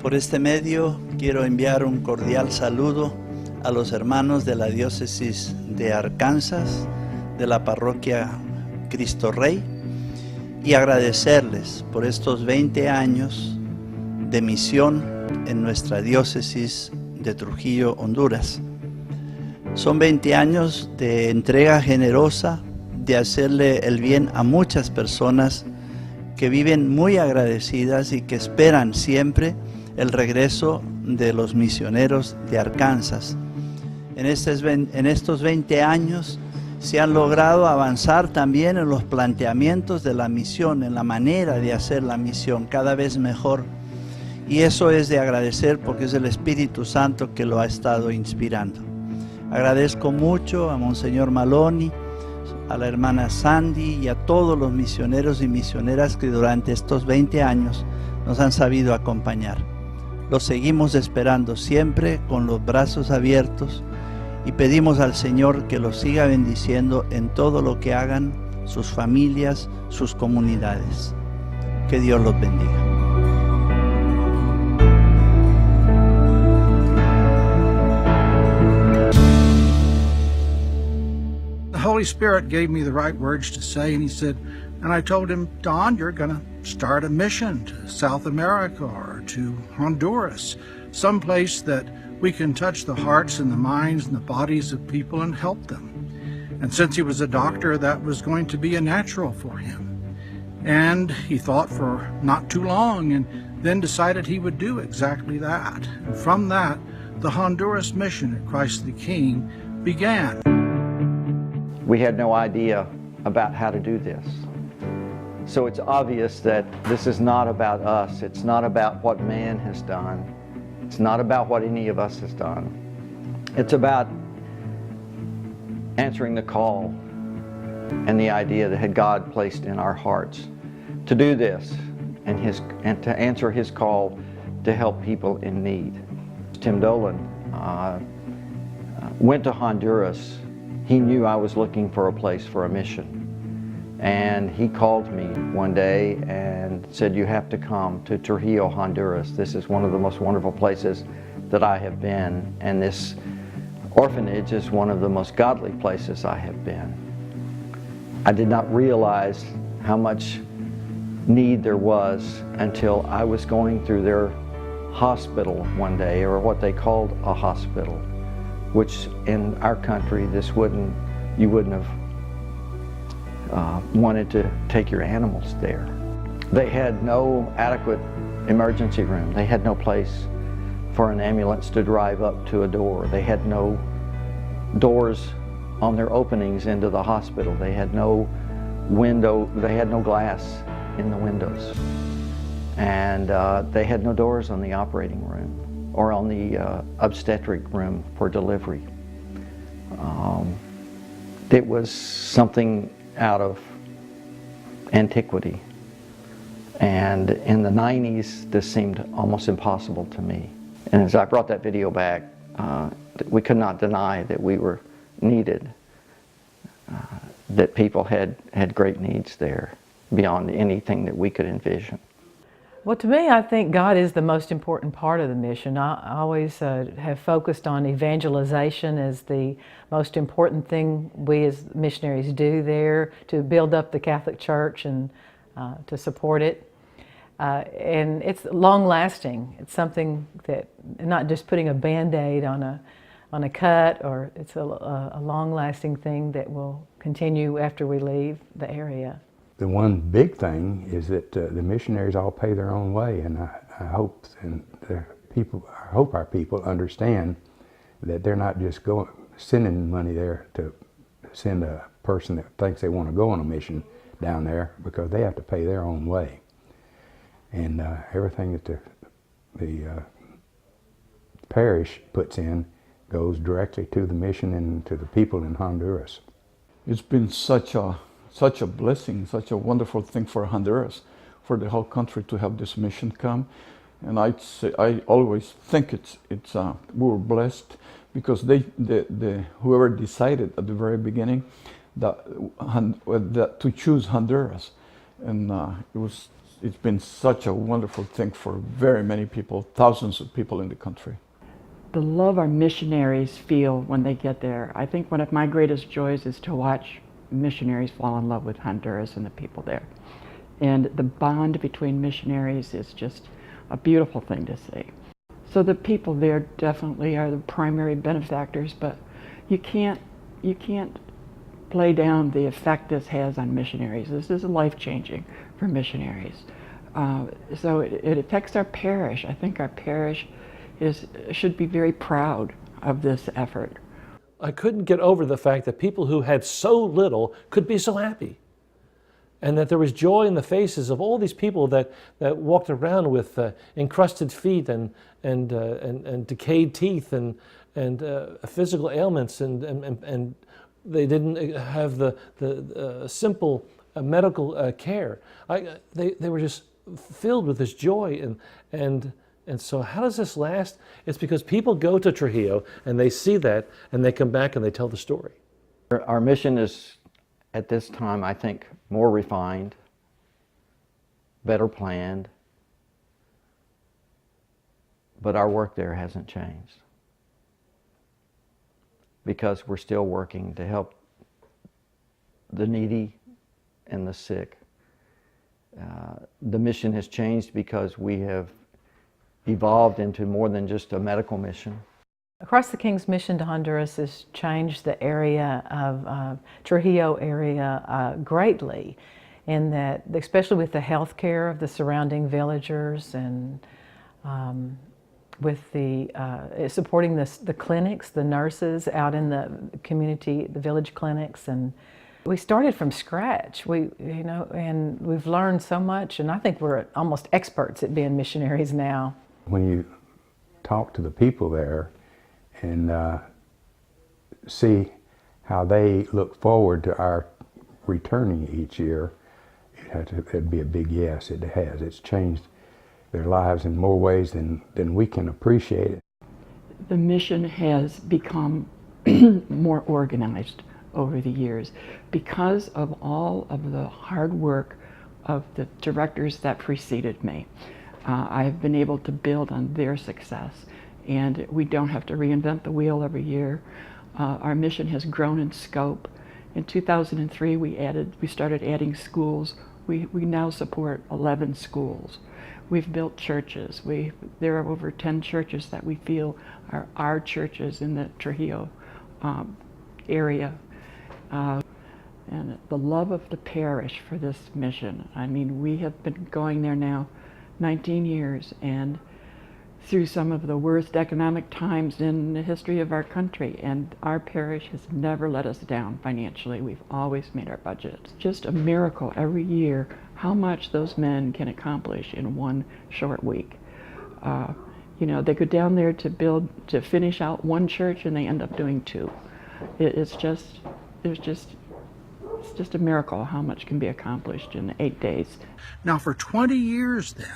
Por este medio quiero enviar un cordial saludo a los hermanos de la diócesis de Arkansas, de la parroquia Cristo Rey, y agradecerles por estos 20 años de misión en nuestra diócesis de Trujillo, Honduras. Son 20 años de entrega generosa, de hacerle el bien a muchas personas que viven muy agradecidas y que esperan siempre el regreso de los misioneros de Arkansas. En estos 20 años se han logrado avanzar también en los planteamientos de la misión, en la manera de hacer la misión cada vez mejor. Y eso es de agradecer porque es el Espíritu Santo que lo ha estado inspirando. Agradezco mucho a Monseñor Maloni, a la hermana Sandy y a todos los misioneros y misioneras que durante estos 20 años nos han sabido acompañar. Los seguimos esperando siempre con los brazos abiertos y pedimos al Señor que los siga bendiciendo en todo lo que hagan, sus familias, sus comunidades. Que Dios los bendiga. The Holy Spirit gave me the right words to say, and he said, and I told him, Don, you're going to start a mission to South America or to Honduras, someplace that we can touch the hearts and the minds and the bodies of people and help them. And since he was a doctor, that was going to be a natural for him. And he thought for not too long and then decided he would do exactly that. And from that, the Honduras mission at Christ the King began. We had no idea about how to do this. So it's obvious that this is not about us. It's not about what man has done. It's not about what any of us has done. It's about answering the call and the idea that had God placed in our hearts to do this and to answer his call to help people in need. Tim Dolan went to Honduras. He knew I was looking for a place for a mission. And he called me one day and said, you have to come to Trujillo, Honduras. This is one of the most wonderful places that I have been. And this orphanage is one of the most godly places I have been. I did not realize how much need there was until I was going through their hospital one day, or what they called a hospital, which in our country, you wouldn't have wanted to take your animals there. They had no adequate emergency room. They had no place for an ambulance to drive up to a door. They had no doors on their openings into the hospital. They had no window, they had no glass in the windows. And they had no doors on the operating room or on the obstetric room for delivery. It was something out of antiquity. And in the 90s, this seemed almost impossible to me. And as I brought that video back, we could not deny that we were needed, that people had great needs there beyond anything that we could envision. Well, to me, I think God is the most important part of the mission. I always have focused on evangelization as the most important thing we as missionaries do there to build up the Catholic Church and to support it. And it's long-lasting. It's something that, not just putting a Band-Aid on a cut, or it's a long-lasting thing that will continue after we leave the area. The one big thing is that the missionaries all pay their own way, and I hope our people understand that they're not just sending money there to send a person that thinks they want to go on a mission down there, because they have to pay their own way. And everything that the parish puts in goes directly to the mission and to the people in Honduras. It's been such a blessing, such a wonderful thing for Honduras, for the whole country to have this mission come. And I always think we were blessed, because whoever decided at the very beginning that to choose Honduras, and it was it's been such a wonderful thing for very many people, thousands of people in the country. The love our missionaries feel when they get there. I think one of my greatest joys is to watch missionaries fall in love with Honduras and the people there. And the bond between missionaries is just a beautiful thing to see. So the people there definitely are the primary benefactors, but you can't play down the effect this has on missionaries. This is life-changing for missionaries. So it affects our parish. I think our parish should be very proud of this effort. I couldn't get over the fact that people who had so little could be so happy. And that there was joy in the faces of all these people that walked around with encrusted feet and decayed teeth and physical ailments, and they didn't have the simple medical care. They were just filled with this joy, and so how does this last? It's because people go to Trujillo and they see that and they come back and they tell the story. Our mission is, at this time, I think, more refined, better planned, but our work there hasn't changed because we're still working to help the needy and the sick. The mission has changed because we have evolved into more than just a medical mission. Across the King's mission to Honduras has changed the area of Trujillo area greatly, in that, especially with the health care of the surrounding villagers, and with the supporting the clinics, the nurses out in the community, the village clinics, and we started from scratch. And we've learned so much, and I think we're almost experts at being missionaries now. When you talk to the people there and see how they look forward to our returning each year, it'd be a big yes. It has. It's changed their lives in more ways than we can appreciate it. The mission has become more organized over the years because of all of the hard work of the directors that preceded me. I have been able to build on their success, and we don't have to reinvent the wheel every year. Our mission has grown in scope. In 2003, we started adding schools. We now support 11 schools. We've built churches. There are over 10 churches that we feel are our churches in the Trujillo area. And the love of the parish for this mission. I mean, we have been going there now 19 years, and through some of the worst economic times in the history of our country, and our parish has never let us down financially. We've always made our budget. It's just a miracle every year how much those men can accomplish in one short week. They go down there to finish out one church, and they end up doing two. It's just a miracle how much can be accomplished in 8 days. Now, for 20 years then,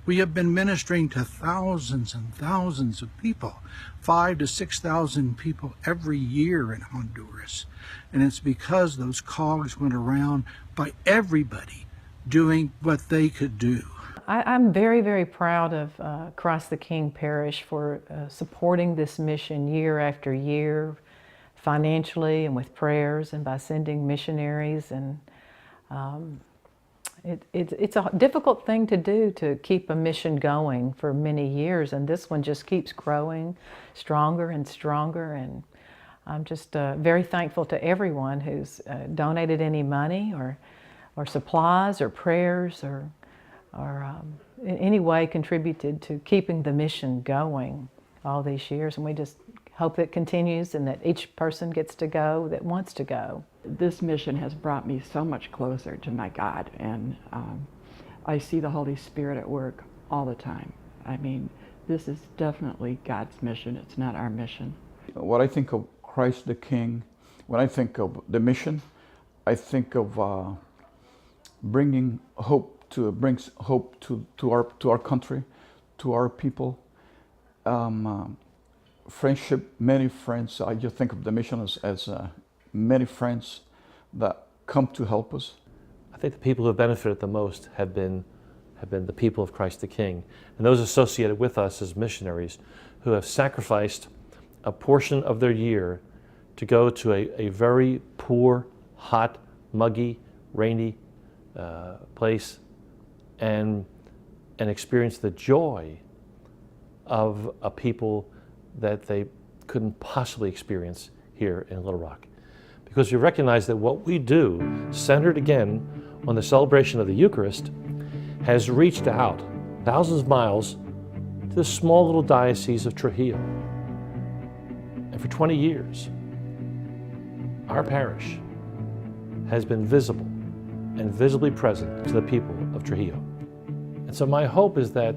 we have been ministering to thousands and thousands of people, 5,000 to 6,000 people every year in Honduras. And it's because those cogs went around by everybody doing what they could do. I'm very, very proud of Cross the King Parish for supporting this mission year after year, financially and with prayers and by sending missionaries. And it's a difficult thing to do, to keep a mission going for many years, and this one just keeps growing stronger and stronger. And I'm just very thankful to everyone who's donated any money or supplies or prayers or in any way contributed to keeping the mission going all these years. And we just hope it continues and that each person gets to go that wants to go. This mission has brought me so much closer to my God, and I see the Holy Spirit at work all the time. I mean, this is definitely God's mission. It's not our mission. What I think of Christ the King, when I think of the mission, I think of brings hope to our country, to our people. Friendship, many friends. I just think of the mission as many friends that come to help us. I think the people who have benefited the most have been have been the people of Christ the King, and those associated with us as missionaries who have sacrificed a portion of their year to go to a very poor, hot, muggy, rainy place and experience the joy of a people that they couldn't possibly experience here in Little Rock. Because we recognize that what we do, centered again on the celebration of the Eucharist, has reached out thousands of miles to the small little diocese of Trujillo. And for 20 years, our parish has been visible and visibly present to the people of Trujillo. And so my hope is that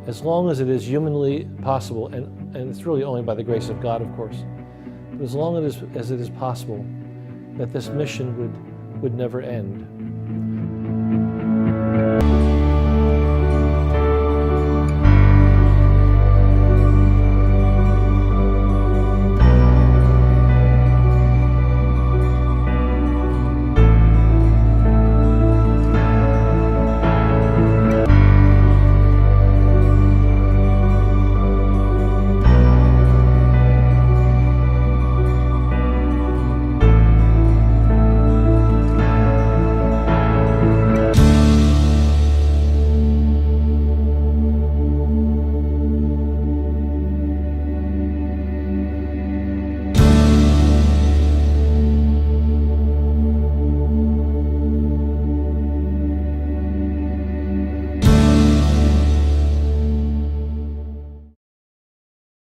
as long as it is humanly possible, and it's really only by the grace of God, of course, but as long as it is possible, that this mission would never end.